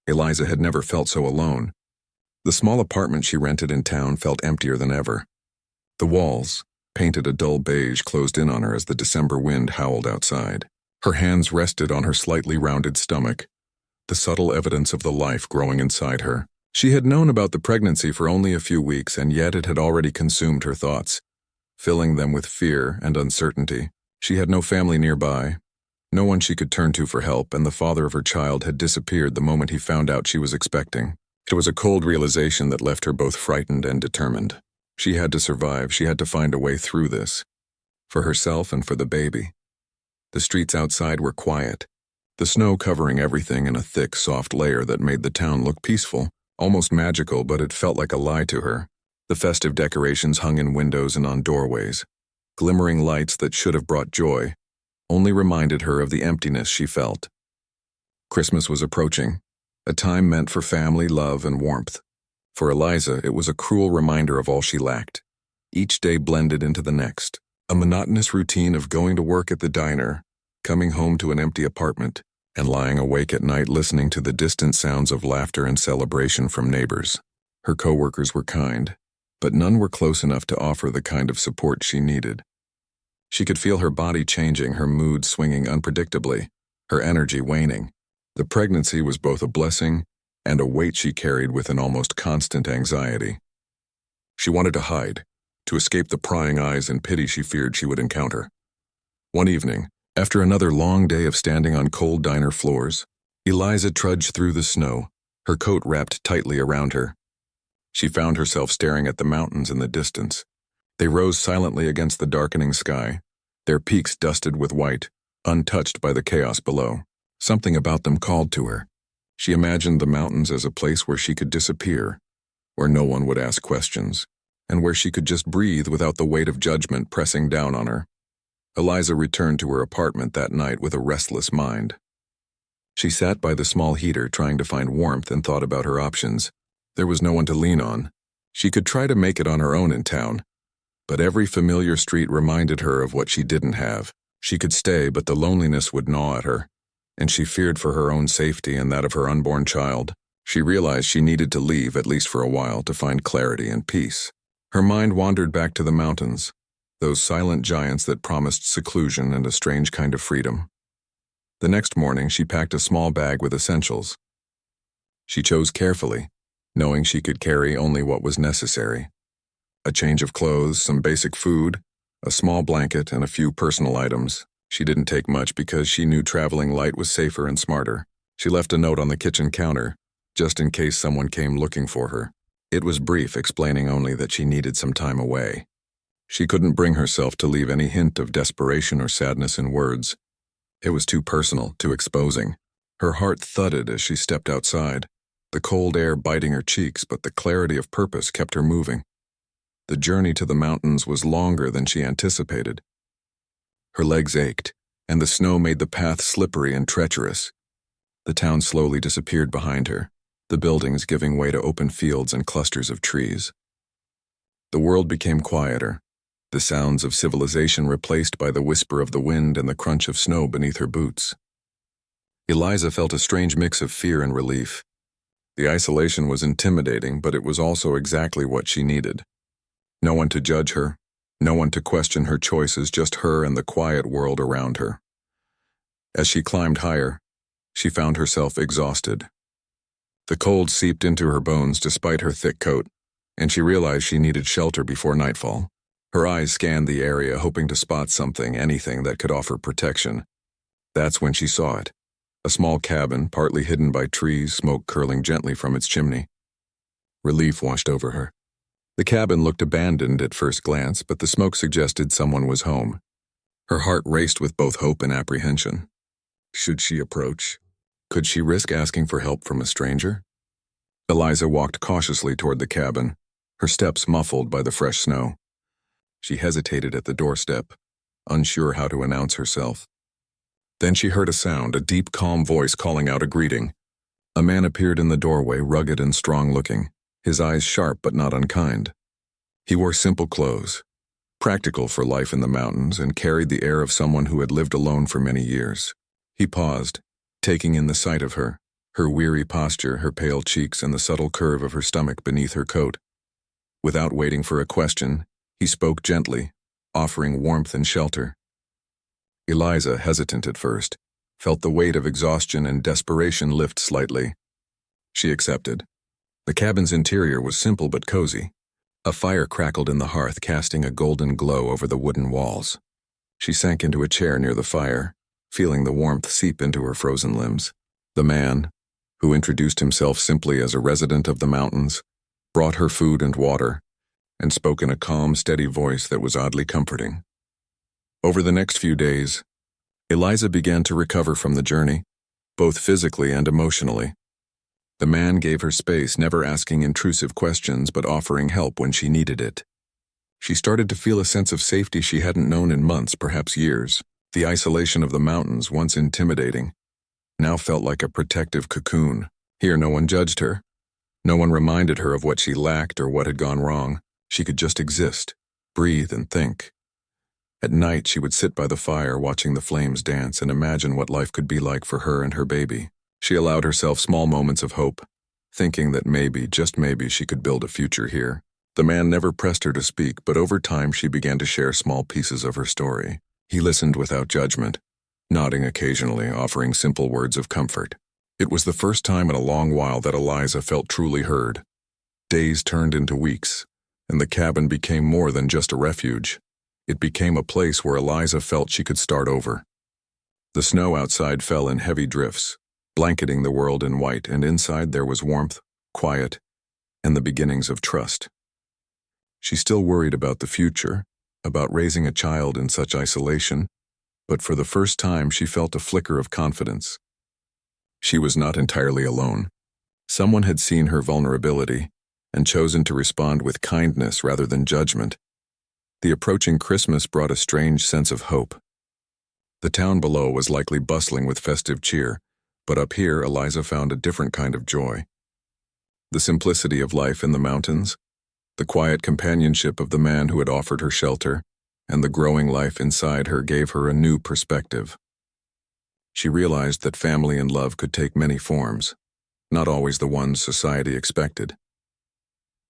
Eliza had never felt so alone. The small apartment she rented in town felt emptier than ever. The walls, painted a dull beige, closed in on her as the December wind howled outside. Her hands rested on her slightly rounded stomach, the subtle evidence of the life growing inside her. She had known about the pregnancy for only a few weeks, and yet it had already consumed her thoughts, filling them with fear and uncertainty. She had no family nearby, no one she could turn to for help, and the father of her child had disappeared the moment he found out she was expecting. It was a cold realization that left her both frightened and determined. She had to survive. She had to find a way through this, for herself and for the baby. The streets outside were quiet, the snow covering everything in a thick, soft layer that made the town look peaceful, almost magical, but it felt like a lie to her. The festive decorations hung in windows and on doorways. Glimmering lights that should have brought joy only reminded her of the emptiness she felt. Christmas was approaching, a time meant for family, love, and warmth. For Eliza, it was a cruel reminder of all she lacked. Each day blended into the next, a monotonous routine of going to work at the diner, coming home to an empty apartment, and lying awake at night listening to the distant sounds of laughter and celebration from neighbors. Her coworkers were kind, but none were close enough to offer the kind of support she needed. She could feel her body changing, her mood swinging unpredictably, her energy waning. The pregnancy was both a blessing and a weight she carried with an almost constant anxiety. She wanted to hide, to escape the prying eyes and pity she feared she would encounter. One evening, after another long day of standing on cold diner floors, Eliza trudged through the snow, her coat wrapped tightly around her. She found herself staring at the mountains in the distance. They rose silently against the darkening sky, their peaks dusted with white, untouched by the chaos below. Something about them called to her. She imagined the mountains as a place where she could disappear, where no one would ask questions, and where she could just breathe without the weight of judgment pressing down on her. Eliza returned to her apartment that night with a restless mind. She sat by the small heater trying to find warmth and thought about her options. There was no one to lean on. She could try to make it on her own in town, but every familiar street reminded her of what she didn't have. She could stay, but the loneliness would gnaw at her, and she feared for her own safety and that of her unborn child. She realized she needed to leave, at least for a while, to find clarity and peace. Her mind wandered back to the mountains, those silent giants that promised seclusion and a strange kind of freedom. The next morning, she packed a small bag with essentials. She chose carefully, knowing she could carry only what was necessary. A change of clothes, some basic food, a small blanket, and a few personal items. She didn't take much because she knew traveling light was safer and smarter. She left a note on the kitchen counter, just in case someone came looking for her. It was brief, explaining only that she needed some time away. She couldn't bring herself to leave any hint of desperation or sadness in words. It was too personal, too exposing. Her heart thudded as she stepped outside, the cold air biting her cheeks, but the clarity of purpose kept her moving. The journey to the mountains was longer than she anticipated. Her legs ached, and the snow made the path slippery and treacherous. The town slowly disappeared behind her, the buildings giving way to open fields and clusters of trees. The world became quieter, the sounds of civilization replaced by the whisper of the wind and the crunch of snow beneath her boots. Eliza felt a strange mix of fear and relief. The isolation was intimidating, but it was also exactly what she needed. No one to judge her, no one to question her choices, just her and the quiet world around her. As she climbed higher, she found herself exhausted. The cold seeped into her bones despite her thick coat, and she realized she needed shelter before nightfall. Her eyes scanned the area, hoping to spot something, anything that could offer protection. That's when she saw it. A small cabin, partly hidden by trees, smoke curling gently from its chimney. Relief washed over her. The cabin looked abandoned at first glance, but the smoke suggested someone was home. Her heart raced with both hope and apprehension. Should she approach? Could she risk asking for help from a stranger? Eliza walked cautiously toward the cabin, her steps muffled by the fresh snow. She hesitated at the doorstep, unsure how to announce herself. Then she heard a sound, a deep, calm voice calling out a greeting. A man appeared in the doorway, rugged and strong-looking, his eyes sharp but not unkind. He wore simple clothes, practical for life in the mountains, and carried the air of someone who had lived alone for many years. He paused, taking in the sight of her, her weary posture, her pale cheeks, and the subtle curve of her stomach beneath her coat. Without waiting for a question, he spoke gently, offering warmth and shelter. Eliza, hesitant at first, felt the weight of exhaustion and desperation lift slightly. She accepted. The cabin's interior was simple but cozy. A fire crackled in the hearth, casting a golden glow over the wooden walls. She sank into a chair near the fire, feeling the warmth seep into her frozen limbs. The man, who introduced himself simply as a resident of the mountains, brought her food and water, and spoke in a calm, steady voice that was oddly comforting. Over the next few days, Eliza began to recover from the journey, both physically and emotionally. The man gave her space, never asking intrusive questions but offering help when she needed it. She started to feel a sense of safety she hadn't known in months, perhaps years. The isolation of the mountains, once intimidating, now felt like a protective cocoon. Here no one judged her. No one reminded her of what she lacked or what had gone wrong. She could just exist, breathe, and think. At night, she would sit by the fire watching the flames dance and imagine what life could be like for her and her baby. She allowed herself small moments of hope, thinking that maybe, just maybe, she could build a future here. The man never pressed her to speak, but over time she began to share small pieces of her story. He listened without judgment, nodding occasionally, offering simple words of comfort. It was the first time in a long while that Eliza felt truly heard. Days turned into weeks, and the cabin became more than just a refuge. It became a place where Eliza felt she could start over. The snow outside fell in heavy drifts, blanketing the world in white, and inside there was warmth, quiet, and the beginnings of trust. She still worried about the future, about raising a child in such isolation, but for the first time she felt a flicker of confidence. She was not entirely alone. Someone had seen her vulnerability and chosen to respond with kindness rather than judgment. The approaching Christmas brought a strange sense of hope. The town below was likely bustling with festive cheer, but up here Eliza found a different kind of joy. The simplicity of life in the mountains, the quiet companionship of the man who had offered her shelter, and the growing life inside her gave her a new perspective. She realized that family and love could take many forms, not always the ones society expected.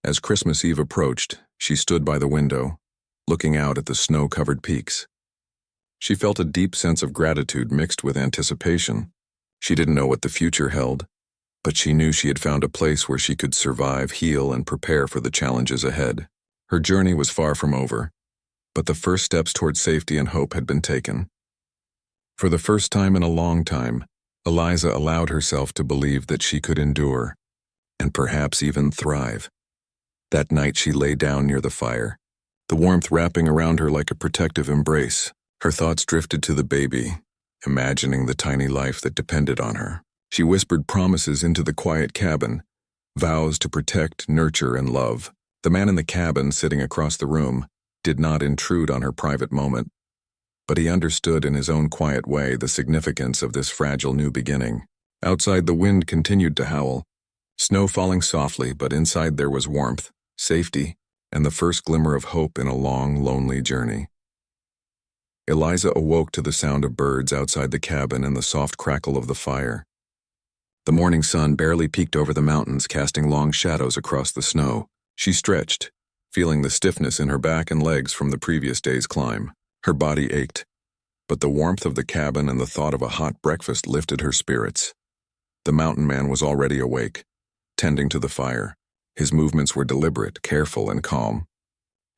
As Christmas Eve approached, she stood by the window, looking out at the snow-covered peaks. She felt a deep sense of gratitude mixed with anticipation. She didn't know what the future held, but she knew she had found a place where she could survive, heal, and prepare for the challenges ahead. Her journey was far from over, but the first steps toward safety and hope had been taken. For the first time in a long time, Eliza allowed herself to believe that she could endure, and perhaps even thrive. That night she lay down near the fire, the warmth wrapping around her like a protective embrace. Her thoughts drifted to the baby, imagining the tiny life that depended on her. She whispered promises into the quiet cabin, vows to protect, nurture, and love. The man in the cabin, sitting across the room, did not intrude on her private moment, but he understood in his own quiet way the significance of this fragile new beginning. Outside, the wind continued to howl, snow falling softly, but inside there was warmth, safety, and the first glimmer of hope in a long, lonely journey. Eliza awoke to the sound of birds outside the cabin and the soft crackle of the fire. The morning sun barely peeked over the mountains, casting long shadows across the snow. She stretched, feeling the stiffness in her back and legs from the previous day's climb. Her body ached, but the warmth of the cabin and the thought of a hot breakfast lifted her spirits. The mountain man was already awake, tending to the fire. His movements were deliberate, careful, and calm.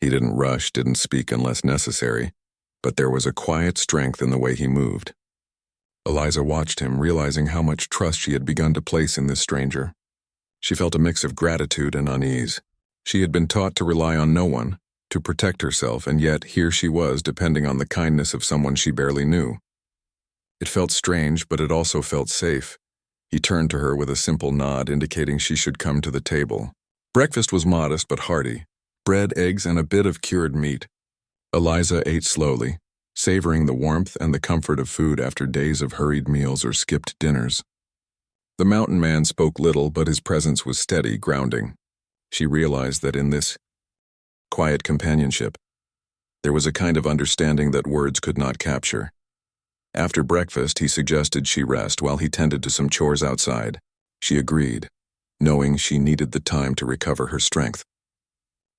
He didn't rush, didn't speak unless necessary, but there was a quiet strength in the way he moved. Eliza watched him, realizing how much trust she had begun to place in this stranger. She felt a mix of gratitude and unease. She had been taught to rely on no one, to protect herself, and yet here she was depending on the kindness of someone she barely knew. It felt strange, but it also felt safe. He turned to her with a simple nod, indicating she should come to the table. Breakfast was modest but hearty: bread, eggs, and a bit of cured meat. Eliza ate slowly, savoring the warmth and the comfort of food after days of hurried meals or skipped dinners. The mountain man spoke little, but his presence was steady, grounding. She realized that in this quiet companionship, there was a kind of understanding that words could not capture. After breakfast, he suggested she rest while he tended to some chores outside. She agreed, knowing she needed the time to recover her strength.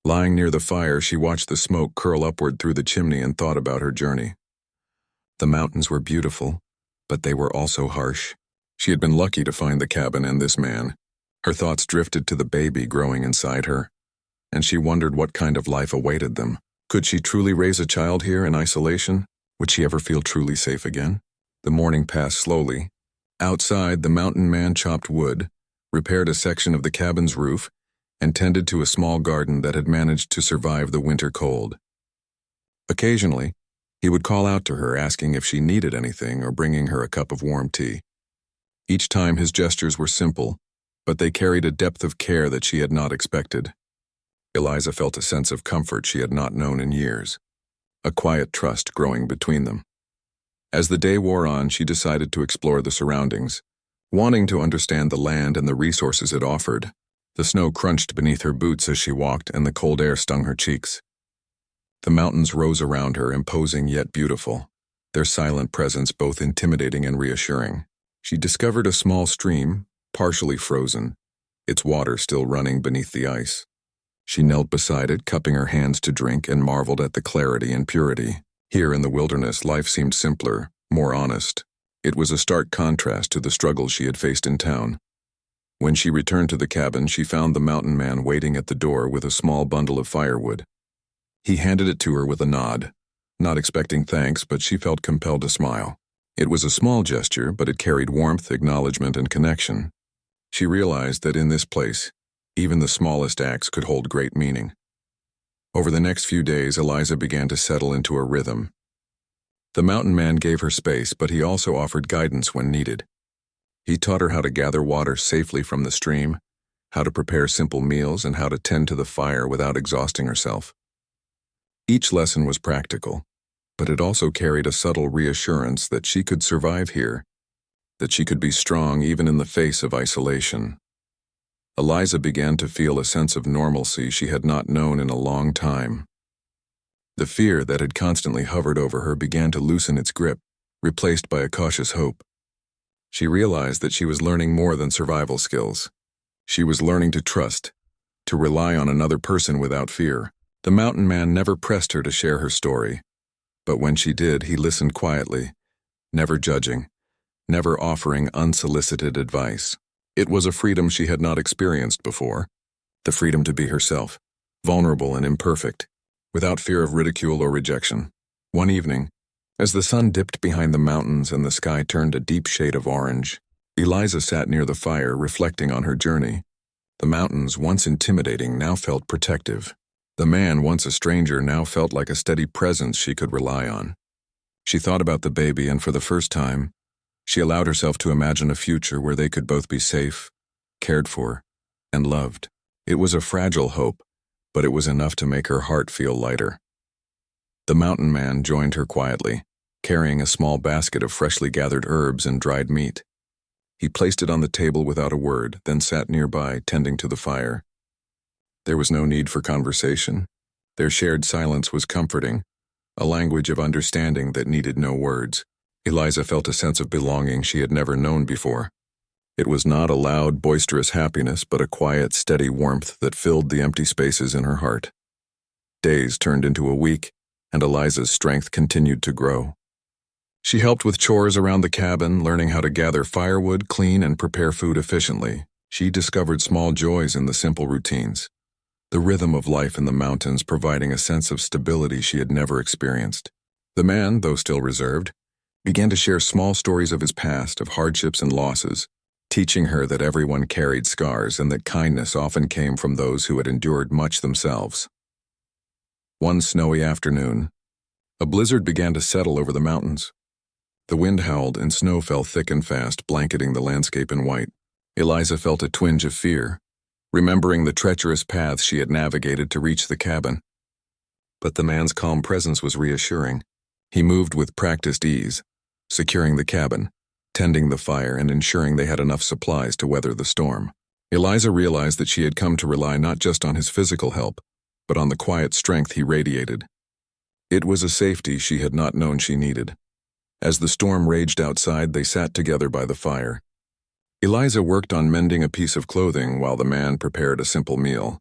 Lying near the fire, she watched the smoke curl upward through the chimney and thought about her journey. The mountains were beautiful, but they were also harsh. She had been lucky to find the cabin and this man. Her thoughts drifted to the baby growing inside her, and she wondered what kind of life awaited them. Could she truly raise a child here in isolation? Would she ever feel truly safe again? The morning passed slowly. Outside, the mountain man chopped wood, repaired a section of the cabin's roof, and tended to a small garden that had managed to survive the winter cold. Occasionally, he would call out to her, asking if she needed anything or bringing her a cup of warm tea. Each time his gestures were simple, but they carried a depth of care that she had not expected. Eliza felt a sense of comfort she had not known in years, a quiet trust growing between them. As the day wore on, she decided to explore the surroundings, wanting to understand the land and the resources it offered. The snow crunched beneath her boots as she walked, and the cold air stung her cheeks. The mountains rose around her, imposing yet beautiful, their silent presence both intimidating and reassuring. She discovered a small stream, partially frozen, its water still running beneath the ice. She knelt beside it, cupping her hands to drink, and marveled at the clarity and purity. Here in the wilderness, life seemed simpler, more honest. It was a stark contrast to the struggles she had faced in town. When she returned to the cabin, she found the mountain man waiting at the door with a small bundle of firewood. He handed it to her with a nod, not expecting thanks, but she felt compelled to smile. It was a small gesture, but it carried warmth, acknowledgement, and connection. She realized that in this place, even the smallest acts could hold great meaning. Over the next few days, Eliza began to settle into a rhythm. The mountain man gave her space, but he also offered guidance when needed. He taught her how to gather water safely from the stream, how to prepare simple meals, and how to tend to the fire without exhausting herself. Each lesson was practical, but it also carried a subtle reassurance that she could survive here, that she could be strong even in the face of isolation. Eliza began to feel a sense of normalcy she had not known in a long time. The fear that had constantly hovered over her began to loosen its grip, replaced by a cautious hope. She realized that she was learning more than survival skills. She was learning to trust, to rely on another person without fear. The mountain man never pressed her to share her story, but when she did, he listened quietly, never judging, never offering unsolicited advice. It was a freedom she had not experienced before, the freedom to be herself, vulnerable and imperfect, without fear of ridicule or rejection. One evening, as the sun dipped behind the mountains and the sky turned a deep shade of orange, Eliza sat near the fire reflecting on her journey. The mountains, once intimidating, now felt protective. The man, once a stranger, now felt like a steady presence she could rely on. She thought about the baby, and for the first time, she allowed herself to imagine a future where they could both be safe, cared for, and loved. It was a fragile hope, but it was enough to make her heart feel lighter. The mountain man joined her quietly, carrying a small basket of freshly gathered herbs and dried meat. He placed it on the table without a word, then sat nearby, tending to the fire. There was no need for conversation. Their shared silence was comforting, a language of understanding that needed no words. Eliza felt a sense of belonging she had never known before. It was not a loud, boisterous happiness, but a quiet, steady warmth that filled the empty spaces in her heart. Days turned into a week, and Eliza's strength continued to grow. She helped with chores around the cabin, learning how to gather firewood, clean, and prepare food efficiently. She discovered small joys in the simple routines, the rhythm of life in the mountains providing a sense of stability she had never experienced. The man, though still reserved, began to share small stories of his past, of hardships and losses, teaching her that everyone carried scars and that kindness often came from those who had endured much themselves. One snowy afternoon, a blizzard began to settle over the mountains. The wind howled and snow fell thick and fast, blanketing the landscape in white. Eliza felt a twinge of fear, remembering the treacherous paths she had navigated to reach the cabin. But the man's calm presence was reassuring. He moved with practiced ease, securing the cabin, tending the fire, and ensuring they had enough supplies to weather the storm. Eliza realized that she had come to rely not just on his physical help, but on the quiet strength he radiated. It was a safety she had not known she needed. As the storm raged outside, they sat together by the fire. Eliza worked on mending a piece of clothing while the man prepared a simple meal.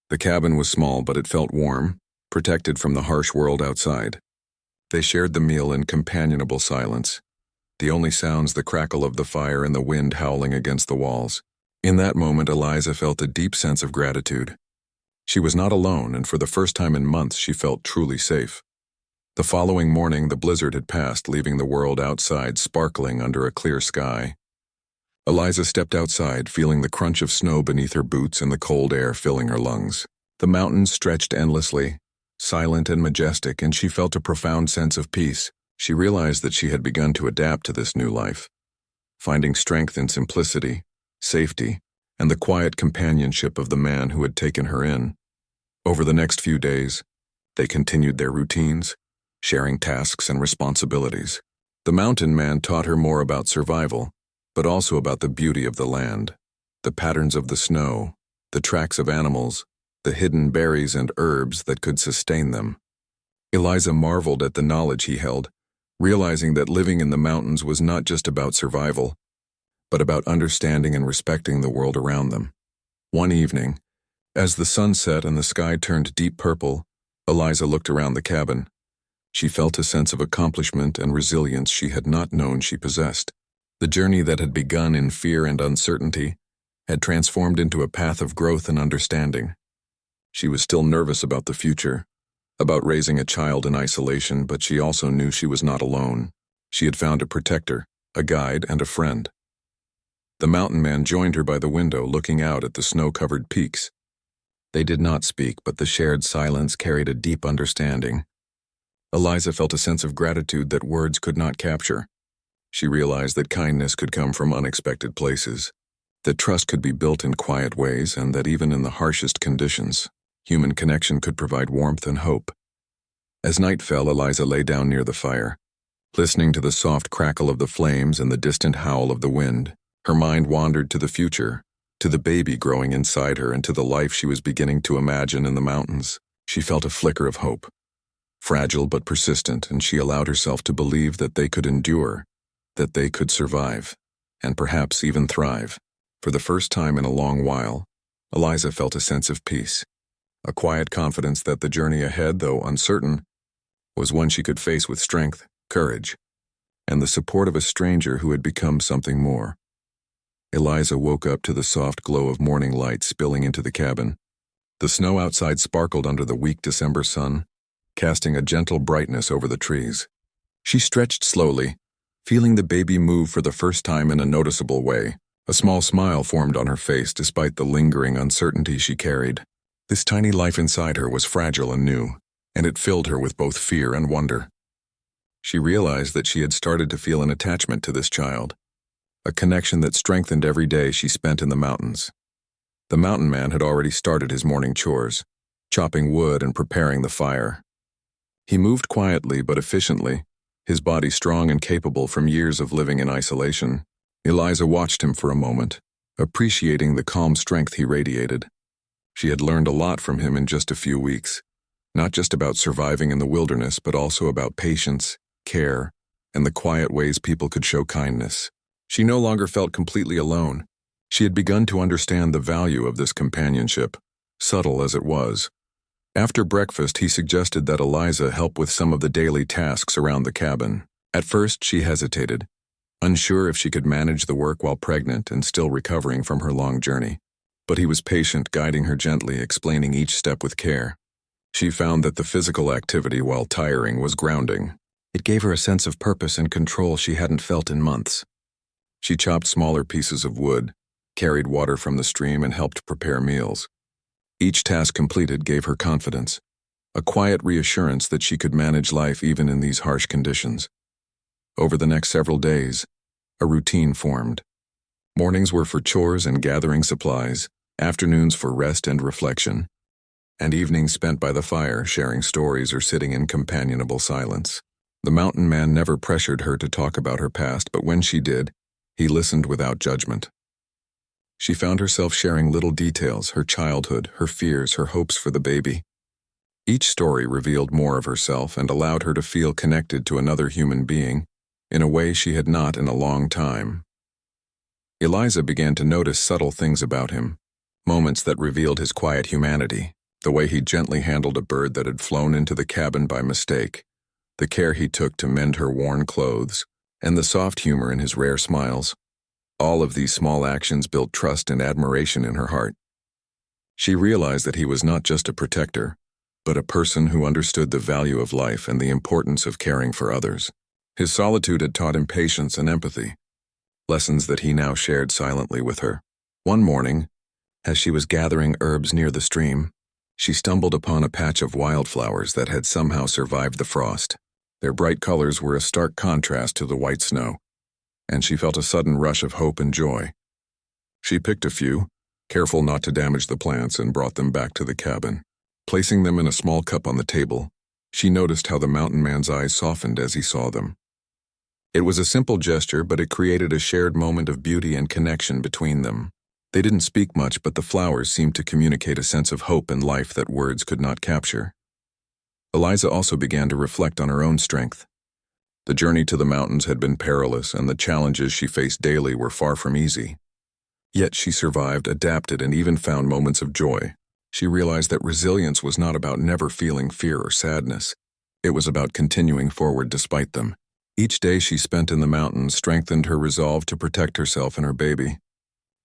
The cabin was small, but it felt warm, protected from the harsh world outside. They shared the meal in companionable silence, the only sounds the crackle of the fire and the wind howling against the walls. In that moment, Eliza felt a deep sense of gratitude. She was not alone, and for the first time in months she felt truly safe. The following morning, the blizzard had passed, leaving the world outside sparkling under a clear sky. Eliza stepped outside, feeling the crunch of snow beneath her boots and the cold air filling her lungs. The mountains stretched endlessly, silent and majestic, and she felt a profound sense of peace. She realized that she had begun to adapt to this new life, finding strength in simplicity, safety, and the quiet companionship of the man who had taken her in. Over the next few days, they continued their routines, sharing tasks and responsibilities. The mountain man taught her more about survival, but also about the beauty of the land, the patterns of the snow, the tracks of animals, the hidden berries and herbs that could sustain them. Eliza marveled at the knowledge he held, realizing that living in the mountains was not just about survival, but about understanding and respecting the world around them. One evening, as the sun set and the sky turned deep purple, Eliza looked around the cabin. She felt a sense of accomplishment and resilience she had not known she possessed. The journey that had begun in fear and uncertainty had transformed into a path of growth and understanding. She was still nervous about the future, about raising a child in isolation, but she also knew she was not alone. She had found a protector, a guide, and a friend. The mountain man joined her by the window, looking out at the snow-covered peaks. They did not speak, but the shared silence carried a deep understanding. Eliza felt a sense of gratitude that words could not capture. She realized that kindness could come from unexpected places, that trust could be built in quiet ways, and that even in the harshest conditions, human connection could provide warmth and hope. As night fell, Eliza lay down near the fire, listening to the soft crackle of the flames and the distant howl of the wind. Her mind wandered to the future, to the baby growing inside her, and to the life she was beginning to imagine in the mountains. She felt a flicker of hope, fragile but persistent, and she allowed herself to believe that they could endure, that they could survive, and perhaps even thrive. For the first time in a long while, Eliza felt a sense of peace, a quiet confidence that the journey ahead, though uncertain, was one she could face with strength, courage, and the support of a stranger who had become something more. Eliza woke up to the soft glow of morning light spilling into the cabin. The snow outside sparkled under the weak December sun, casting a gentle brightness over the trees. She stretched slowly, feeling the baby move for the first time in a noticeable way. A small smile formed on her face despite the lingering uncertainty she carried. This tiny life inside her was fragile and new, and it filled her with both fear and wonder. She realized that she had started to feel an attachment to this child, a connection that strengthened every day she spent in the mountains. The mountain man had already started his morning chores, chopping wood and preparing the fire. He moved quietly but efficiently, his body strong and capable from years of living in isolation. Eliza watched him for a moment, appreciating the calm strength he radiated. She had learned a lot from him in just a few weeks, not just about surviving in the wilderness, but also about patience, care, and the quiet ways people could show kindness. She no longer felt completely alone. She had begun to understand the value of this companionship, subtle as it was. After breakfast, he suggested that Eliza help with some of the daily tasks around the cabin. At first, she hesitated, unsure if she could manage the work while pregnant and still recovering from her long journey. But he was patient, guiding her gently, explaining each step with care. She found that the physical activity, while tiring, was grounding. It gave her a sense of purpose and control she hadn't felt in months. She chopped smaller pieces of wood, carried water from the stream, and helped prepare meals. Each task completed gave her confidence, a quiet reassurance that she could manage life even in these harsh conditions. Over the next several days, a routine formed. Mornings were for chores and gathering supplies, afternoons for rest and reflection, and evenings spent by the fire sharing stories or sitting in companionable silence. The mountain man never pressured her to talk about her past, but when she did, he listened without judgment. She found herself sharing little details, her childhood, her fears, her hopes for the baby. Each story revealed more of herself and allowed her to feel connected to another human being in a way she had not in a long time. Eliza began to notice subtle things about him, moments that revealed his quiet humanity, the way he gently handled a bird that had flown into the cabin by mistake, the care he took to mend her worn clothes, and the soft humor in his rare smiles. All of these small actions built trust and admiration in her heart. She realized that he was not just a protector, but a person who understood the value of life and the importance of caring for others. His solitude had taught him patience and empathy, lessons that he now shared silently with her. One morning, as she was gathering herbs near the stream, she stumbled upon a patch of wildflowers that had somehow survived the frost. Their bright colors were a stark contrast to the white snow, and she felt a sudden rush of hope and joy. She picked a few, careful not to damage the plants, and brought them back to the cabin. Placing them in a small cup on the table, she noticed how the mountain man's eyes softened as he saw them. It was a simple gesture, but it created a shared moment of beauty and connection between them. They didn't speak much, but the flowers seemed to communicate a sense of hope and life that words could not capture. Eliza also began to reflect on her own strength. The journey to the mountains had been perilous, and the challenges she faced daily were far from easy. Yet she survived, adapted, and even found moments of joy. She realized that resilience was not about never feeling fear or sadness. It was about continuing forward despite them. Each day she spent in the mountains strengthened her resolve to protect herself and her baby,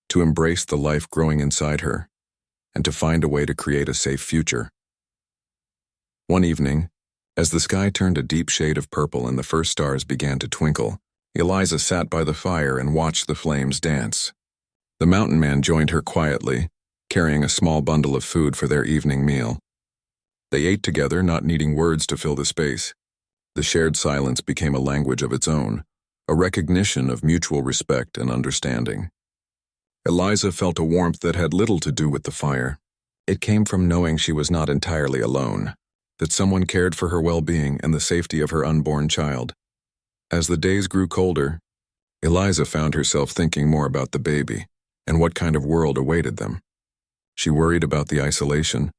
to embrace the life growing inside her, and to find a way to create a safe future. One evening, as the sky turned a deep shade of purple and the first stars began to twinkle, Eliza sat by the fire and watched the flames dance. The mountain man joined her quietly, carrying a small bundle of food for their evening meal. They ate together, not needing words to fill the space. The shared silence became a language of its own, a recognition of mutual respect and understanding. Eliza felt a warmth that had little to do with the fire. It came from knowing she was not entirely alone, that someone cared for her well-being and the safety of her unborn child. As the days grew colder, Eliza found herself thinking more about the baby and what kind of world awaited them. She worried about the isolation,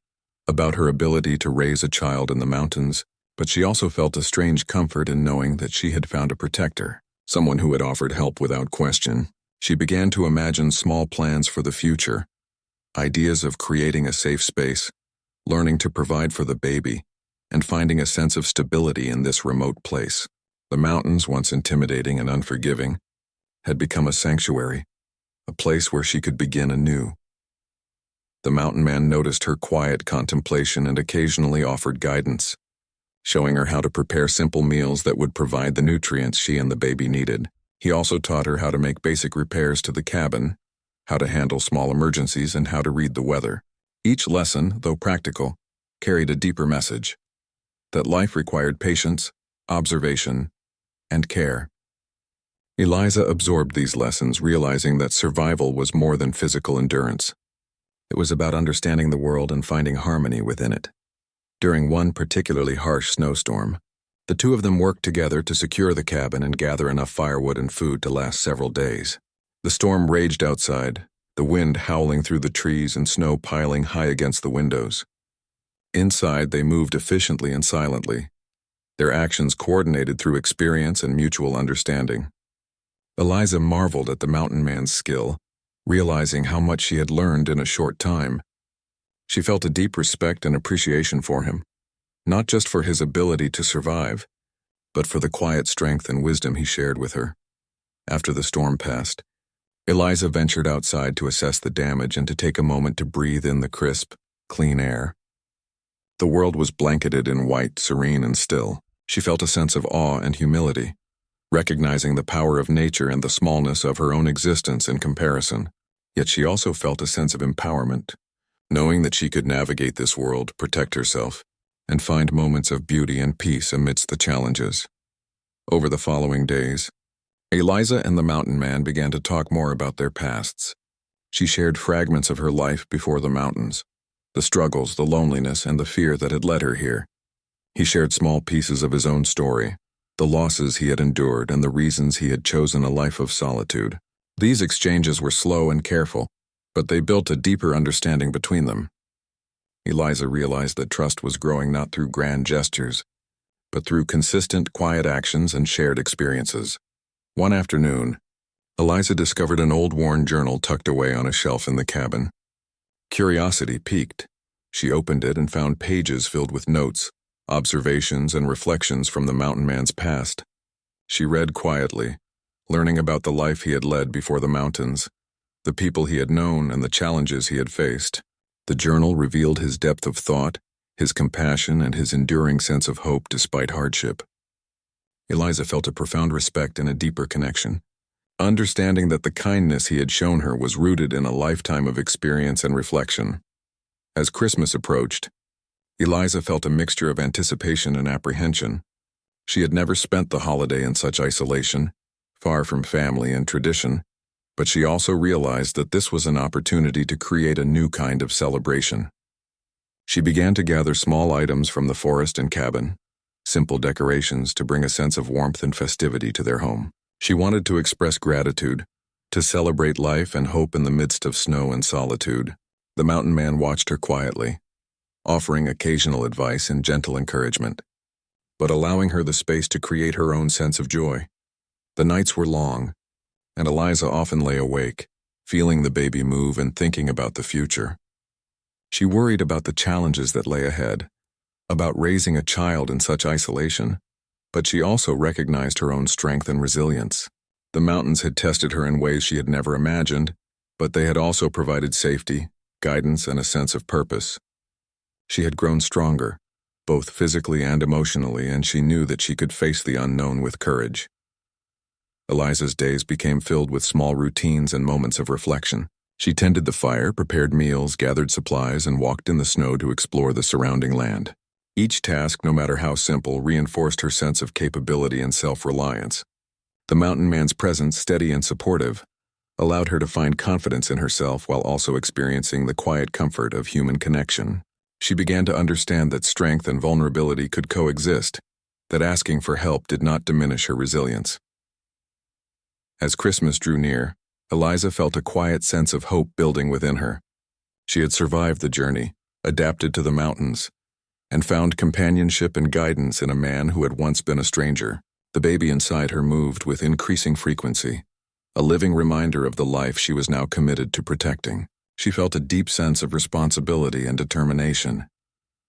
about her ability to raise a child in the mountains, but she also felt a strange comfort in knowing that she had found a protector, someone who had offered help without question. She began to imagine small plans for the future, ideas of creating a safe space, learning to provide for the baby, and finding a sense of stability in this remote place. The mountains, once intimidating and unforgiving, had become a sanctuary, a place where she could begin anew. The mountain man noticed her quiet contemplation and occasionally offered guidance, showing her how to prepare simple meals that would provide the nutrients she and the baby needed. He also taught her how to make basic repairs to the cabin, how to handle small emergencies, and how to read the weather. Each lesson, though practical, carried a deeper message: that life required patience, observation, and care. Eliza absorbed these lessons, realizing that survival was more than physical endurance. It was about understanding the world and finding harmony within it. During one particularly harsh snowstorm, the two of them worked together to secure the cabin and gather enough firewood and food to last several days. The storm raged outside, the wind howling through the trees and snow piling high against the windows. Inside, they moved efficiently and silently, their actions coordinated through experience and mutual understanding. Eliza marveled at the mountain man's skill, realizing how much she had learned in a short time. She felt a deep respect and appreciation for him, not just for his ability to survive, but for the quiet strength and wisdom he shared with her. After the storm passed, Eliza ventured outside to assess the damage and to take a moment to breathe in the crisp, clean air. The world was blanketed in white, serene and still. She felt a sense of awe and humility, recognizing the power of nature and the smallness of her own existence in comparison. Yet she also felt a sense of empowerment, knowing that she could navigate this world, protect herself, and find moments of beauty and peace amidst the challenges. Over the following days, Eliza and the mountain man began to talk more about their pasts. She shared fragments of her life before the mountains, the struggles, the loneliness, and the fear that had led her here. He shared small pieces of his own story, the losses he had endured and the reasons he had chosen a life of solitude. These exchanges were slow and careful, but they built a deeper understanding between them. Eliza realized that trust was growing not through grand gestures, but through consistent, quiet actions and shared experiences. One afternoon, Eliza discovered an old worn journal tucked away on a shelf in the cabin. Curiosity piqued. She opened it and found pages filled with notes, observations, and reflections from the mountain man's past. She read quietly, learning about the life he had led before the mountains, the people he had known, and the challenges he had faced. The journal revealed his depth of thought, his compassion, and his enduring sense of hope despite hardship. Eliza felt a profound respect and a deeper connection, understanding that the kindness he had shown her was rooted in a lifetime of experience and reflection. As Christmas approached, Eliza felt a mixture of anticipation and apprehension. She had never spent the holiday in such isolation, far from family and tradition, but she also realized that this was an opportunity to create a new kind of celebration. She began to gather small items from the forest and cabin, simple decorations to bring a sense of warmth and festivity to their home. She wanted to express gratitude, to celebrate life and hope in the midst of snow and solitude. The mountain man watched her quietly, offering occasional advice and gentle encouragement, but allowing her the space to create her own sense of joy. The nights were long, and Eliza often lay awake, feeling the baby move and thinking about the future. She worried about the challenges that lay ahead, about raising a child in such isolation, but she also recognized her own strength and resilience. The mountains had tested her in ways she had never imagined, but they had also provided safety, guidance, and a sense of purpose. She had grown stronger, both physically and emotionally, and she knew that she could face the unknown with courage. Eliza's days became filled with small routines and moments of reflection. She tended the fire, prepared meals, gathered supplies, and walked in the snow to explore the surrounding land. Each task, no matter how simple, reinforced her sense of capability and self-reliance. The mountain man's presence, steady and supportive, allowed her to find confidence in herself while also experiencing the quiet comfort of human connection. She began to understand that strength and vulnerability could coexist, that asking for help did not diminish her resilience. As Christmas drew near, Eliza felt a quiet sense of hope building within her. She had survived the journey, adapted to the mountains, and found companionship and guidance in a man who had once been a stranger. The baby inside her moved with increasing frequency, a living reminder of the life she was now committed to protecting. She felt a deep sense of responsibility and determination,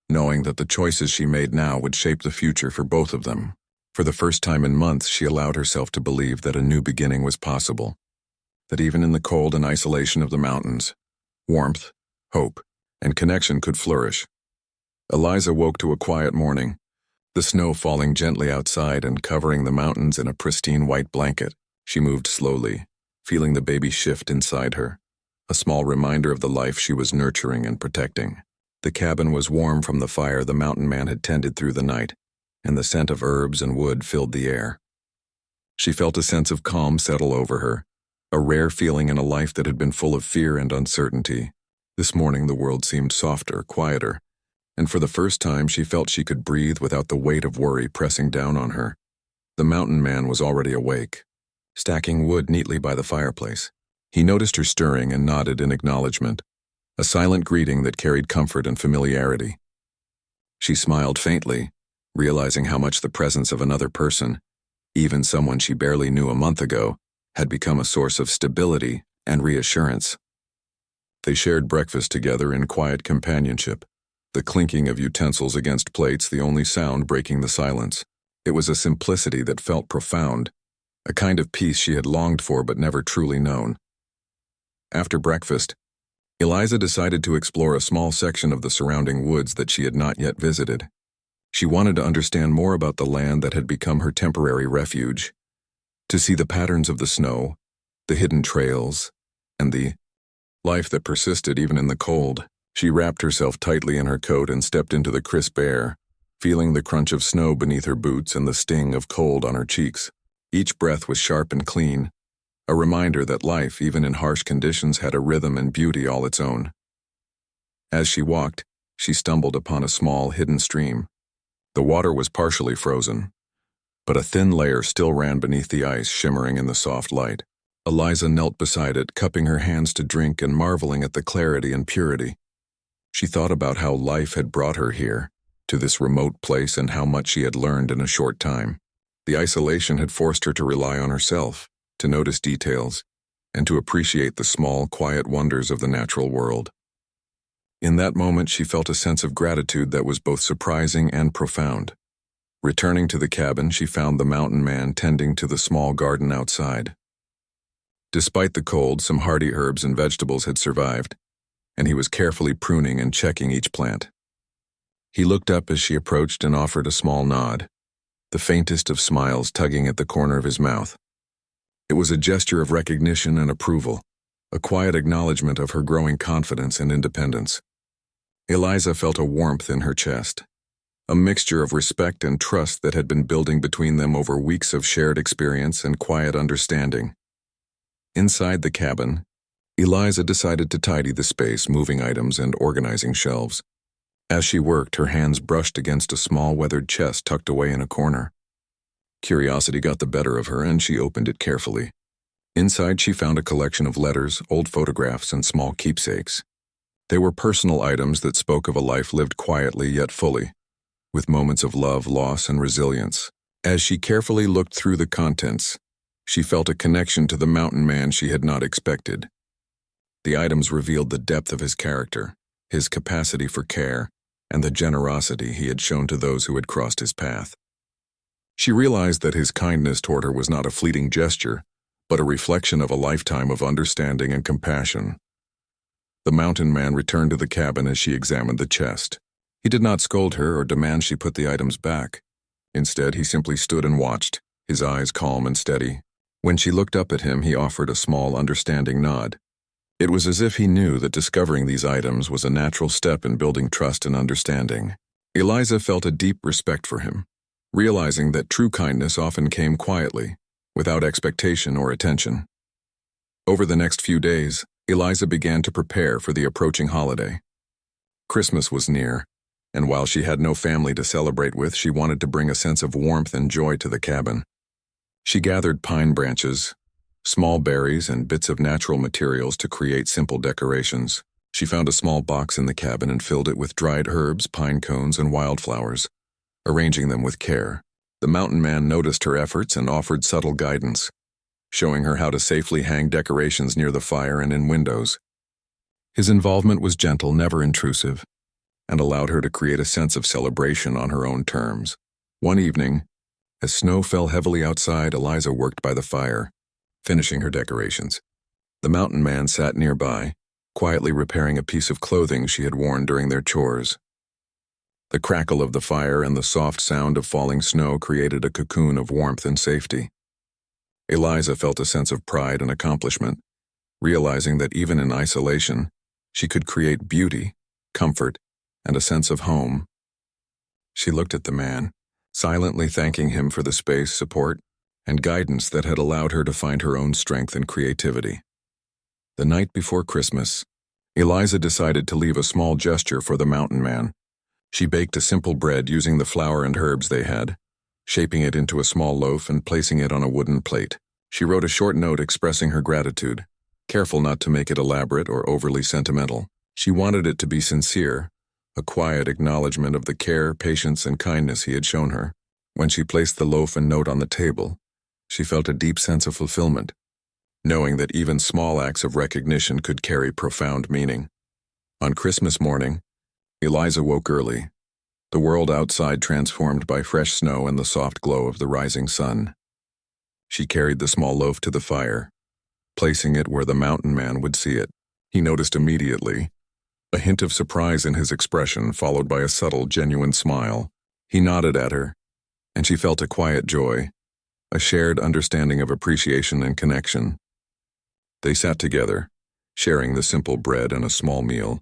knowing that the choices she made now would shape the future for both of them. For the first time in months, she allowed herself to believe that a new beginning was possible, that even in the cold and isolation of the mountains, warmth, hope, and connection could flourish. Eliza woke to a quiet morning, the snow falling gently outside and covering the mountains in a pristine white blanket. She moved slowly, feeling the baby shift inside her, a small reminder of the life she was nurturing and protecting. The cabin was warm from the fire the mountain man had tended through the night, and the scent of herbs and wood filled the air. She felt a sense of calm settle over her, a rare feeling in a life that had been full of fear and uncertainty. This morning the world seemed softer, quieter, and for the first time she felt she could breathe without the weight of worry pressing down on her. The mountain man was already awake, stacking wood neatly by the fireplace. He noticed her stirring and nodded in acknowledgement, a silent greeting that carried comfort and familiarity. She smiled faintly, realizing how much the presence of another person, even someone she barely knew a month ago, had become a source of stability and reassurance. They shared breakfast together in quiet companionship, the clinking of utensils against plates the only sound breaking the silence. It was a simplicity that felt profound, a kind of peace she had longed for but never truly known. After breakfast, Eliza decided to explore a small section of the surrounding woods that she had not yet visited. She wanted to understand more about the land that had become her temporary refuge, to see the patterns of the snow, the hidden trails, and the life that persisted even in the cold. She wrapped herself tightly in her coat and stepped into the crisp air, feeling the crunch of snow beneath her boots and the sting of cold on her cheeks. Each breath was sharp and clean, a reminder that life, even in harsh conditions, had a rhythm and beauty all its own. As she walked, she stumbled upon a small, hidden stream. The water was partially frozen, but a thin layer still ran beneath the ice, shimmering in the soft light. Eliza knelt beside it, cupping her hands to drink and marveling at the clarity and purity. She thought about how life had brought her here, to this remote place, and how much she had learned in a short time. The isolation had forced her to rely on herself, to notice details, and to appreciate the small, quiet wonders of the natural world. In that moment, she felt a sense of gratitude that was both surprising and profound. Returning to the cabin, she found the mountain man tending to the small garden outside. Despite the cold, some hardy herbs and vegetables had survived, and he was carefully pruning and checking each plant. He looked up as she approached and offered a small nod, the faintest of smiles tugging at the corner of his mouth. It was a gesture of recognition and approval, a quiet acknowledgement of her growing confidence and independence. Eliza felt a warmth in her chest, a mixture of respect and trust that had been building between them over weeks of shared experience and quiet understanding. Inside the cabin, Eliza decided to tidy the space, moving items and organizing shelves. As she worked, her hands brushed against a small weathered chest tucked away in a corner. Curiosity got the better of her, and she opened it carefully. Inside, she found a collection of letters, old photographs, and small keepsakes. They were personal items that spoke of a life lived quietly yet fully, with moments of love, loss, and resilience. As she carefully looked through the contents, she felt a connection to the mountain man she had not expected. The items revealed the depth of his character, his capacity for care, and the generosity he had shown to those who had crossed his path. She realized that his kindness toward her was not a fleeting gesture, but a reflection of a lifetime of understanding and compassion. The mountain man returned to the cabin as she examined the chest. He did not scold her or demand she put the items back. Instead, he simply stood and watched, his eyes calm and steady. When she looked up at him, he offered a small, understanding nod. It was as if he knew that discovering these items was a natural step in building trust and understanding. Eliza felt a deep respect for him, realizing that true kindness often came quietly, without expectation or attention. Over the next few days, Eliza began to prepare for the approaching holiday. Christmas was near, and while she had no family to celebrate with, she wanted to bring a sense of warmth and joy to the cabin. She gathered pine branches, small berries, and bits of natural materials to create simple decorations. She found a small box in the cabin and filled it with dried herbs, pine cones, and wildflowers, arranging them with care. The mountain man noticed her efforts and offered subtle guidance, showing her how to safely hang decorations near the fire and in windows. His involvement was gentle, never intrusive, and allowed her to create a sense of celebration on her own terms. One evening, as snow fell heavily outside, Eliza worked by the fire, finishing her decorations. The mountain man sat nearby, quietly repairing a piece of clothing she had worn during their chores. The crackle of the fire and the soft sound of falling snow created a cocoon of warmth and safety. Eliza felt a sense of pride and accomplishment, realizing that even in isolation, she could create beauty, comfort, and a sense of home. She looked at the man, silently thanking him for the space, support, and guidance that had allowed her to find her own strength and creativity. The night before Christmas, Eliza decided to leave a small gesture for the mountain man. She baked a simple bread using the flour and herbs they had, shaping it into a small loaf and placing it on a wooden plate. She wrote a short note expressing her gratitude, careful not to make it elaborate or overly sentimental. She wanted it to be sincere, a quiet acknowledgement of the care, patience, and kindness he had shown her. When she placed the loaf and note on the table, she felt a deep sense of fulfillment, knowing that even small acts of recognition could carry profound meaning. On Christmas morning, Eliza woke early, the world outside transformed by fresh snow and the soft glow of the rising sun. She carried the small loaf to the fire, placing it where the mountain man would see it. He noticed immediately, a hint of surprise in his expression followed by a subtle, genuine smile. He nodded at her, and she felt a quiet joy, a shared understanding of appreciation and connection. They sat together, sharing the simple bread and a small meal,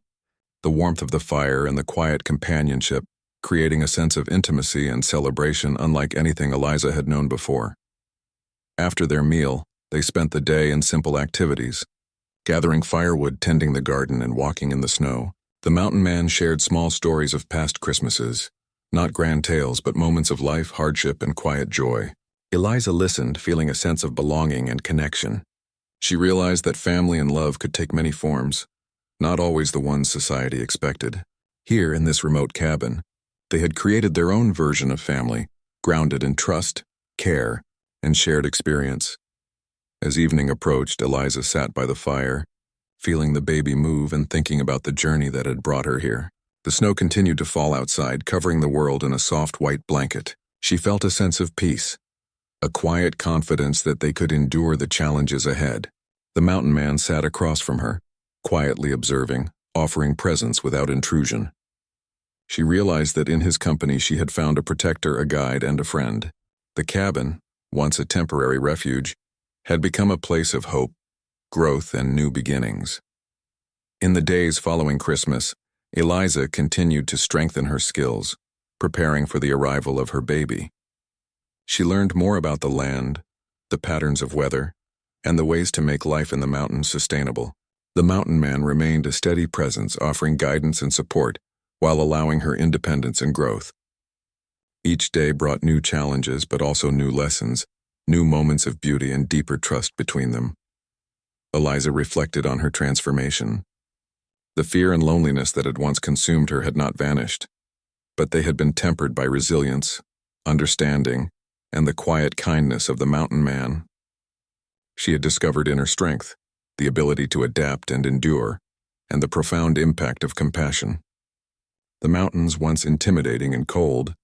the warmth of the fire and the quiet companionship, creating a sense of intimacy and celebration unlike anything Eliza had known before. After their meal, they spent the day in simple activities, gathering firewood, tending the garden, and walking in the snow. The mountain man shared small stories of past Christmases, not grand tales, but moments of life, hardship, and quiet joy. Eliza listened, feeling a sense of belonging and connection. She realized that family and love could take many forms, not always the ones society expected. Here, in this remote cabin, they had created their own version of family, grounded in trust, care, and shared experience. As evening approached, Eliza sat by the fire, feeling the baby move and thinking about the journey that had brought her here. The snow continued to fall outside, covering the world in a soft white blanket. She felt a sense of peace, a quiet confidence that they could endure the challenges ahead. The mountain man sat across from her, quietly observing, offering presence without intrusion. She realized that in his company she had found a protector, a guide, and a friend. The cabin, once a temporary refuge, had become a place of hope, growth, and new beginnings. In the days following Christmas, Eliza continued to strengthen her skills, preparing for the arrival of her baby. She learned more about the land, the patterns of weather, and the ways to make life in the mountains sustainable. The mountain man remained a steady presence, offering guidance and support while allowing her independence and growth. Each day brought new challenges, but also new lessons, new moments of beauty and deeper trust between them. Eliza reflected on her transformation. The fear and loneliness that had once consumed her had not vanished, but they had been tempered by resilience, understanding, and the quiet kindness of the mountain man. She had discovered inner strength, the ability to adapt and endure, and the profound impact of compassion. The mountains, once intimidating and cold,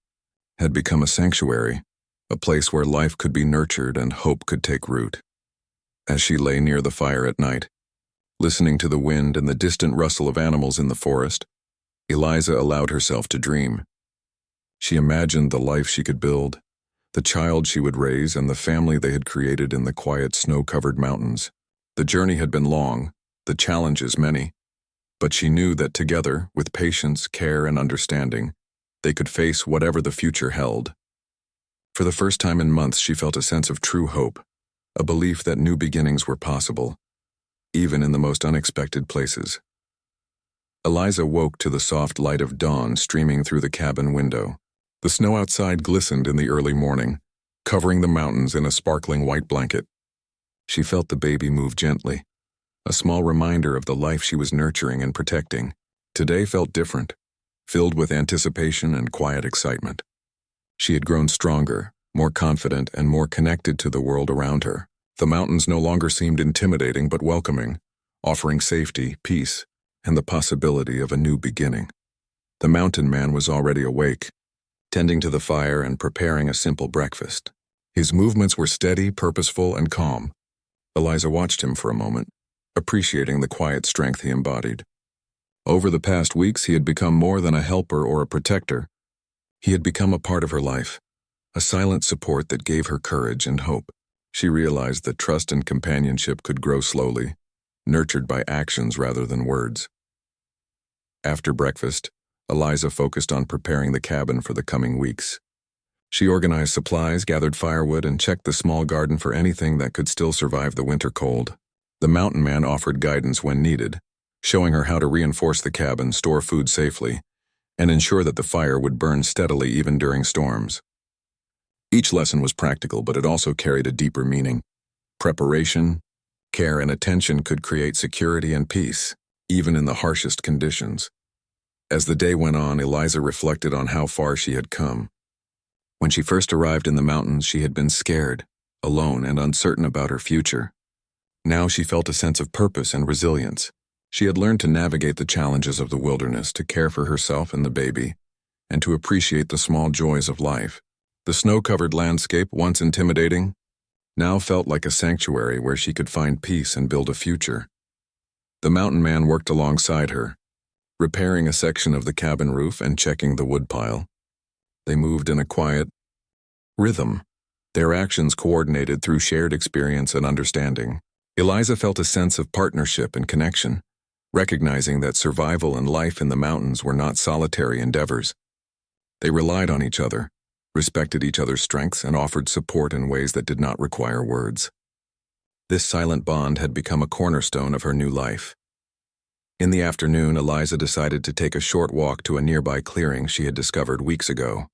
had become a sanctuary, a place where life could be nurtured and hope could take root. As she lay near the fire at night, listening to the wind and the distant rustle of animals in the forest, Eliza allowed herself to dream. She imagined the life she could build, the child she would raise, and the family they had created in the quiet, snow-covered mountains. The journey had been long, the challenges many, but she knew that together, with patience, care, and understanding, they could face whatever the future held. For the first time in months, she felt a sense of true hope, a belief that new beginnings were possible, even in the most unexpected places. Eliza woke to the soft light of dawn streaming through the cabin window. The snow outside glistened in the early morning, covering the mountains in a sparkling white blanket. She felt the baby move gently, a small reminder of the life she was nurturing and protecting. Today felt different, filled with anticipation and quiet excitement. She had grown stronger, more confident, and more connected to the world around her. The mountains no longer seemed intimidating but welcoming, offering safety, peace, and the possibility of a new beginning. The mountain man was already awake, tending to the fire and preparing a simple breakfast. His movements were steady, purposeful, and calm. Eliza watched him for a moment, appreciating the quiet strength he embodied. Over the past weeks, he had become more than a helper or a protector. He had become a part of her life, a silent support that gave her courage and hope. She realized that trust and companionship could grow slowly, nurtured by actions rather than words. After breakfast, Eliza focused on preparing the cabin for the coming weeks. She organized supplies, gathered firewood, and checked the small garden for anything that could still survive the winter cold. The mountain man offered guidance when needed, showing her how to reinforce the cabin, store food safely, and ensure that the fire would burn steadily even during storms. Each lesson was practical, but it also carried a deeper meaning. Preparation, care, and attention could create security and peace, even in the harshest conditions. As the day went on, Eliza reflected on how far she had come. When she first arrived in the mountains, she had been scared, alone, and uncertain about her future. Now she felt a sense of purpose and resilience. She had learned to navigate the challenges of the wilderness, to care for herself and the baby, and to appreciate the small joys of life. The snow-covered landscape, once intimidating, now felt like a sanctuary where she could find peace and build a future. The mountain man worked alongside her, repairing a section of the cabin roof and checking the woodpile. They moved in a quiet rhythm, their actions coordinated through shared experience and understanding. Eliza felt a sense of partnership and connection, recognizing that survival and life in the mountains were not solitary endeavors. They relied on each other, respected each other's strengths, and offered support in ways that did not require words. This silent bond had become a cornerstone of her new life. In the afternoon, Eliza decided to take a short walk to a nearby clearing she had discovered weeks ago.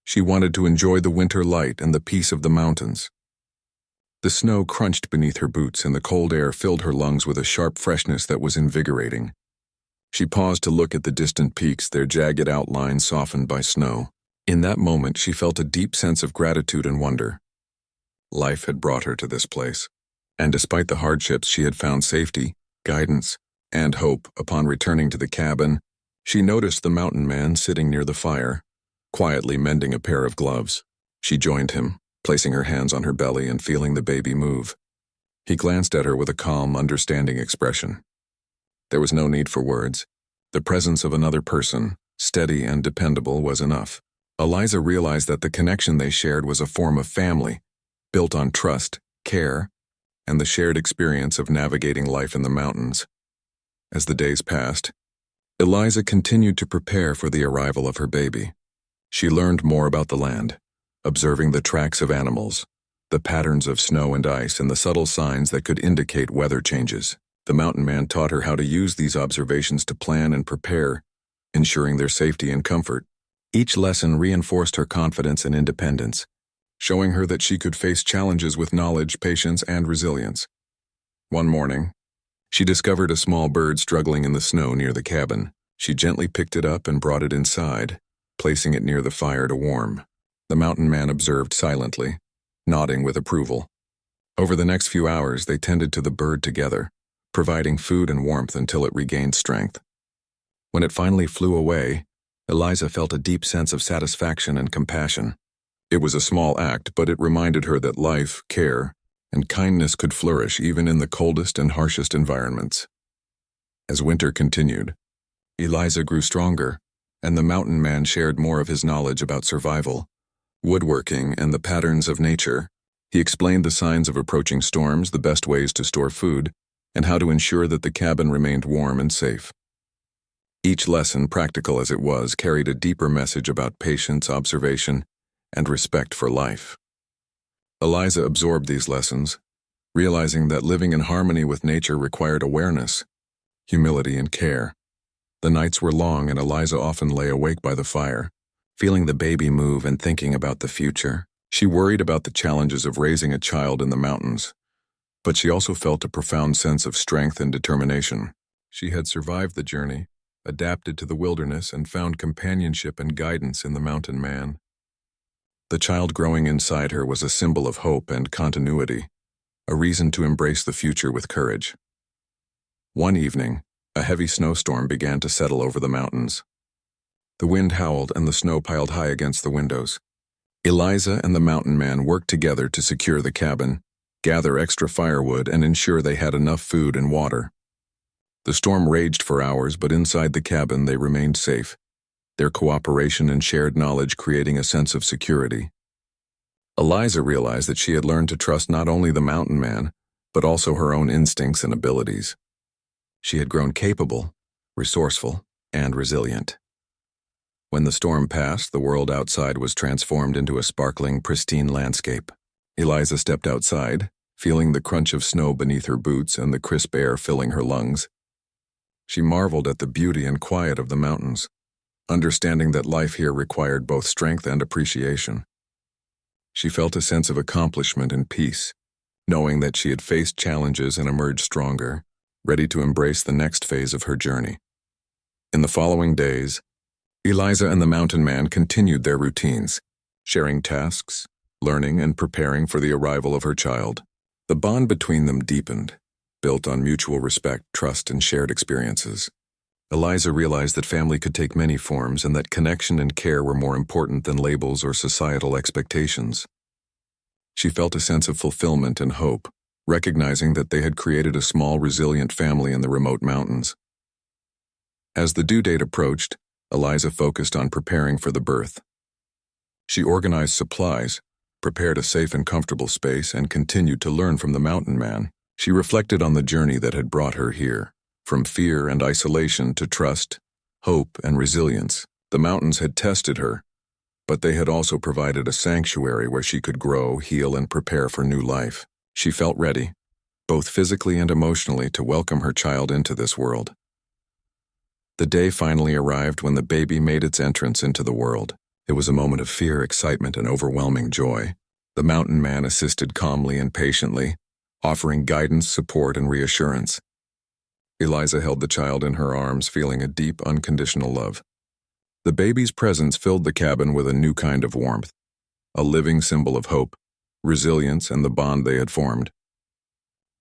She wanted to enjoy the winter light and the peace of the mountains. The snow crunched beneath her boots, and the cold air filled her lungs with a sharp freshness that was invigorating. She paused to look at the distant peaks, their jagged outlines softened by snow. In that moment, she felt a deep sense of gratitude and wonder. Life had brought her to this place, And despite the hardships, she had found safety, guidance, and hope. Upon returning to the cabin, she noticed the mountain man sitting near the fire, quietly mending a pair of gloves. She joined him, placing her hands on her belly and feeling the baby move. He glanced at her with a calm, understanding expression. There was no need for words. The presence of another person, steady and dependable, was enough. Eliza realized that the connection they shared was a form of family, built on trust, care, and the shared experience of navigating life in the mountains. As the days passed, Eliza continued to prepare for the arrival of her baby. She learned more about the land, observing the tracks of animals, the patterns of snow and ice, and the subtle signs that could indicate weather changes. The mountain man taught her how to use these observations to plan and prepare, ensuring their safety and comfort. Each lesson reinforced her confidence and independence, showing her that she could face challenges with knowledge, patience, and resilience. One morning, she discovered a small bird struggling in the snow near the cabin. She gently picked it up and brought it inside, placing it near the fire to warm. The mountain man observed silently, nodding with approval. Over the next few hours, they tended to the bird together, providing food and warmth until it regained strength. When it finally flew away, Eliza felt a deep sense of satisfaction and compassion. It was a small act, but it reminded her that life, care, and kindness could flourish even in the coldest and harshest environments. As winter continued, Eliza grew stronger, and the mountain man shared more of his knowledge about survival, woodworking, and the patterns of nature. He explained the signs of approaching storms, the best ways to store food, and how to ensure that the cabin remained warm and safe. Each lesson, practical as it was, carried a deeper message about patience, observation, and respect for life. Eliza absorbed these lessons, realizing that living in harmony with nature required awareness, humility, and care. The nights were long, and Eliza often lay awake by the fire, feeling the baby move and thinking about the future. She worried about the challenges of raising a child in the mountains, but she also felt a profound sense of strength and determination. She had survived the journey, adapted to the wilderness, and found companionship and guidance in the mountain man. The child growing inside her was a symbol of hope and continuity, a reason to embrace the future with courage. One evening, a heavy snowstorm began to settle over the mountains. The wind howled and the snow piled high against the windows. Eliza and the mountain man worked together to secure the cabin, gather extra firewood, and ensure they had enough food and water. The storm raged for hours, but inside the cabin they remained safe, their cooperation and shared knowledge creating a sense of security. Eliza realized that she had learned to trust not only the mountain man, but also her own instincts and abilities. She had grown capable, resourceful, and resilient. When the storm passed, the world outside was transformed into a sparkling, pristine landscape. Eliza stepped outside, feeling the crunch of snow beneath her boots and the crisp air filling her lungs. She marveled at the beauty and quiet of the mountains, understanding that life here required both strength and appreciation. She felt a sense of accomplishment and peace, knowing that she had faced challenges and emerged stronger, ready to embrace the next phase of her journey. In the following days, Eliza and the mountain man continued their routines, sharing tasks, learning, and preparing for the arrival of her child. The bond between them deepened, built on mutual respect, trust, and shared experiences. Eliza realized that family could take many forms and that connection and care were more important than labels or societal expectations. She felt a sense of fulfillment and hope, recognizing that they had created a small, resilient family in the remote mountains. As the due date approached, Eliza focused on preparing for the birth. She organized supplies, prepared a safe and comfortable space, and continued to learn from the mountain man. She reflected on the journey that had brought her here, from fear and isolation to trust, hope, and resilience. The mountains had tested her, but they had also provided a sanctuary where she could grow, heal, and prepare for new life. She felt ready, both physically and emotionally, to welcome her child into this world. The day finally arrived when the baby made its entrance into the world. It was a moment of fear, excitement, and overwhelming joy. The mountain man assisted calmly and patiently, offering guidance, support, and reassurance. Eliza held the child in her arms, feeling a deep, unconditional love. The baby's presence filled the cabin with a new kind of warmth, a living symbol of hope, resilience, and the bond they had formed.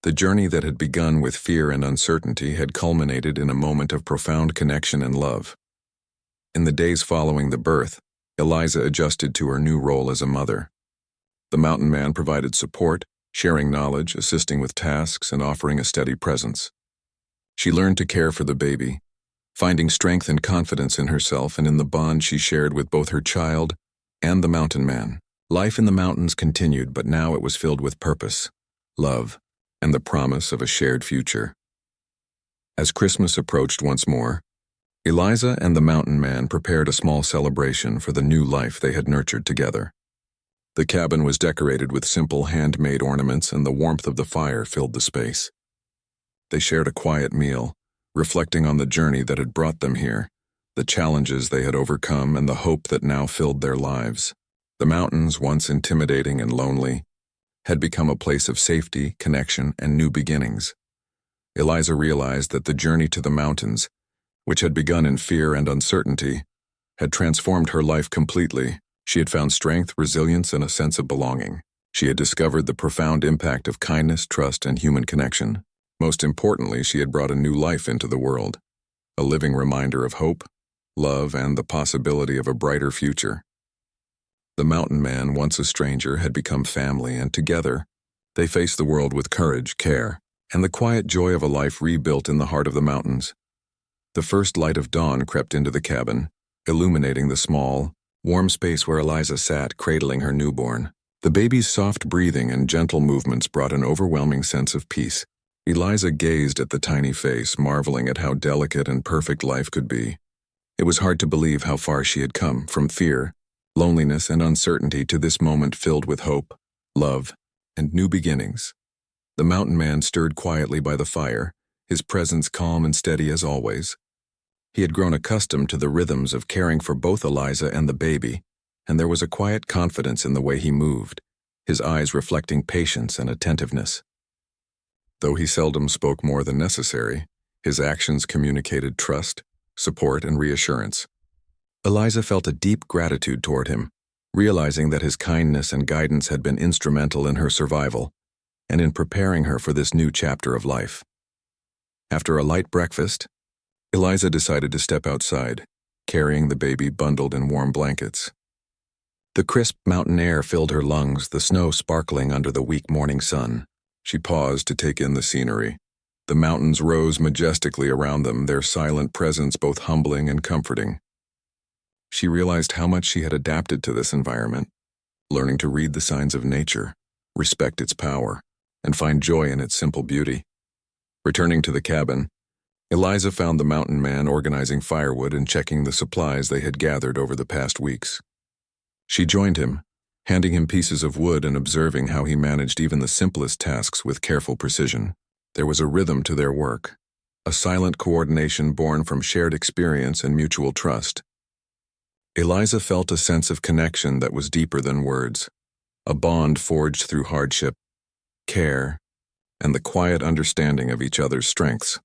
The journey that had begun with fear and uncertainty had culminated in a moment of profound connection and love. In the days following the birth, Eliza adjusted to her new role as a mother. The mountain man provided support, sharing knowledge, assisting with tasks, and offering a steady presence. She learned to care for the baby, finding strength and confidence in herself and in the bond she shared with both her child and the mountain man. Life in the mountains continued, but now it was filled with purpose, love, and the promise of a shared future. As Christmas approached once more, Eliza and the mountain man prepared a small celebration for the new life they had nurtured together. The cabin was decorated with simple handmade ornaments, and the warmth of the fire filled the space. They shared a quiet meal, reflecting on the journey that had brought them here, the challenges they had overcome, and the hope that now filled their lives. The mountains, once intimidating and lonely, had become a place of safety, connection, and new beginnings. Eliza realized that the journey to the mountains, which had begun in fear and uncertainty, had transformed her life completely. She had found strength, resilience, and a sense of belonging. She had discovered the profound impact of kindness, trust, and human connection. Most importantly, she had brought a new life into the world, a living reminder of hope, love, and the possibility of a brighter future. The mountain man, once a stranger, had become family, and together, they faced the world with courage, care, and the quiet joy of a life rebuilt in the heart of the mountains. The first light of dawn crept into the cabin, illuminating the small, warm space where Eliza sat, cradling her newborn. The baby's soft breathing and gentle movements brought an overwhelming sense of peace. Eliza gazed at the tiny face, marveling at how delicate and perfect life could be. It was hard to believe how far she had come, from fear, loneliness, and uncertainty to this moment filled with hope, love, and new beginnings. The mountain man stirred quietly by the fire, his presence calm and steady as always. He had grown accustomed to the rhythms of caring for both Eliza and the baby, and there was a quiet confidence in the way he moved, his eyes reflecting patience and attentiveness. Though he seldom spoke more than necessary, his actions communicated trust, support, and reassurance. Eliza felt a deep gratitude toward him, realizing that his kindness and guidance had been instrumental in her survival and in preparing her for this new chapter of life. After a light breakfast, Eliza decided to step outside, carrying the baby bundled in warm blankets. The crisp mountain air filled her lungs, the snow sparkling under the weak morning sun. She paused to take in the scenery. The mountains rose majestically around them, their silent presence both humbling and comforting. She realized how much she had adapted to this environment, learning to read the signs of nature, respect its power, and find joy in its simple beauty. Returning to the cabin, Eliza found the mountain man organizing firewood and checking the supplies they had gathered over the past weeks. She joined him, handing him pieces of wood and observing how he managed even the simplest tasks with careful precision. There was a rhythm to their work, a silent coordination born from shared experience and mutual trust. Eliza felt a sense of connection that was deeper than words, a bond forged through hardship, care, and the quiet understanding of each other's strengths.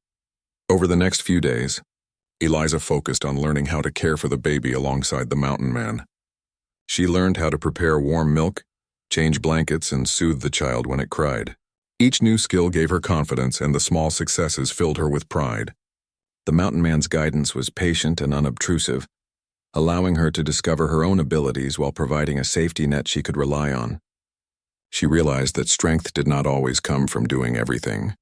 Over the next few days, Eliza focused on learning how to care for the baby alongside the mountain man. She learned how to prepare warm milk, change blankets, and soothe the child when it cried. Each new skill gave her confidence, and the small successes filled her with pride. The mountain man's guidance was patient and unobtrusive, allowing her to discover her own abilities while providing a safety net she could rely on. She realized that strength did not always come from doing everything,